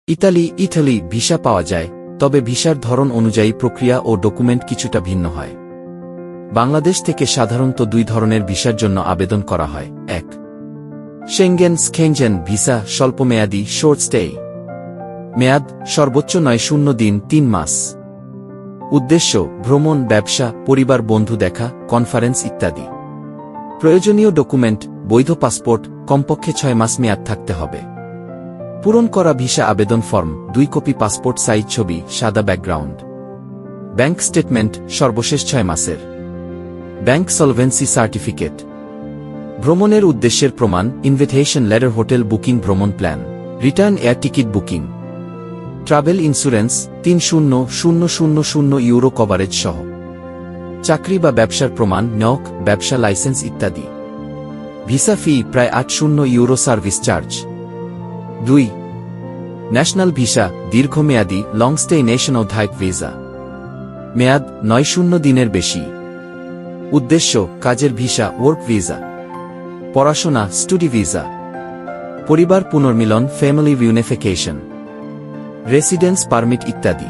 Italy visa পাওয়া যায়, তবে ভিসার ধরন অনুযায়ী প্রক্রিয়া ও ডকুমেন্ট কিছুটা ভিন্ন হয়। বাংলাদেশ থেকে সাধারণত দুই ধরনের ভিসার জন্য আবেদন করা হয়। 1. স্কেনজেন ভিসা, স্বল্পমেয়াদী শর্ট স্টে। মেয়াদ সর্বোচ্চ 90 দিন 3 মাস। উদ্দেশ্য ভ্রমণ, ব্যবসা, পরিবার, বন্ধু দেখা, কনফারেন্স ইত্যাদি। প্রয়োজনীয় ডকুমেন্ট বৈধ পাসপোর্ট, কমপক্ষে 6 মাস মেয়াদ থাকতে হবে। পূরণ করা ভিসা আবেদন ফর্ম 2 কপি, পাসপোর্ট সাইজ ছবি, সাদা ব্যাকগ্রাউন্ড। ব্যাংক স্টেটমেন্ট সর্বশেষ 6 মাসের। Bank solvency certificate. ভ্রমণের উদ্দেশ্যের প্রমাণ, ইনভিটেশন লেটার, হোটেল বুকিং, ভ্রমণ plan, return air ticket booking. Travel insurance 300,000 euro coverage সহ। চাকরি বা ব্যবসার প্রমাণ, নক, ব্যবসা লাইসেন্স ইত্যাদি। ভিসা ফি প্রায় 800 euro, service charge. 2. National visa, দীর্ঘমেয়াদী long stay national type visa. মেয়াদ 90 দিনের বেশি। উদ্দেশ্য কাজের ভিসা, ওয়ার্ক ভিসা। পড়াশোনা, স্টুডি ভিসা। পরিবার পুনর্মিলন, ফ্যামিলি রিউনিফিকেশন। রেসিডেন্স পারমিট ইত্যাদি।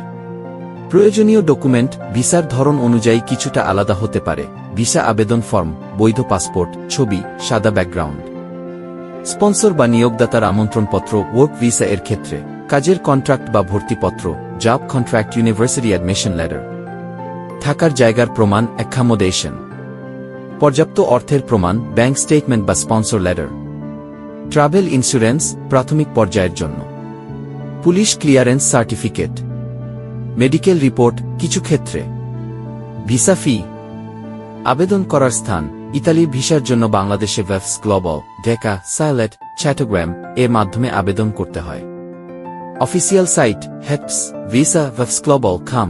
প্রয়োজনীয় ডকুমেন্ট ভিসার ধরন অনুযায়ী কিছুটা আলাদা হতে পারে। ভিসা আবেদন ফর্ম, বৈধ পাসপোর্ট, ছবি, সাদা ব্যাকগ্রাউন্ড। স্পন্সর বা নিয়োগদাতার আমন্ত্রণপত্র, ওয়ার্ক ভিসা এর ক্ষেত্রে কাজের কন্ট্রাক্ট বা ভর্তিপত্র, job contract, university admission letter. থাকার জায়গার প্রমাণ, অ্যাকোমোডেশন। পর্যাপ্ত অর্থের প্রমাণ, ব্যাংক স্টেটমেন্ট বা স্পন্সর লেটার। ট্রাভেল ইন্স্যুরেন্স প্রাথমিক পর্যায়ের জন্য। Police clearance certificate. Medical report কিছু ক্ষেত্রে। Visa fee. আবেদন করার স্থান ইতালির ভিসার জন্য বাংলাদেশে ভেফস গ্লোবাল, ঢাকা, সাইলেট, চট্টগ্রাম এর মাধ্যমে আবেদন করতে হয়। অফিসিয়াল সাইট হেপস ভিসা ভেফস গ্লোবাল খাম।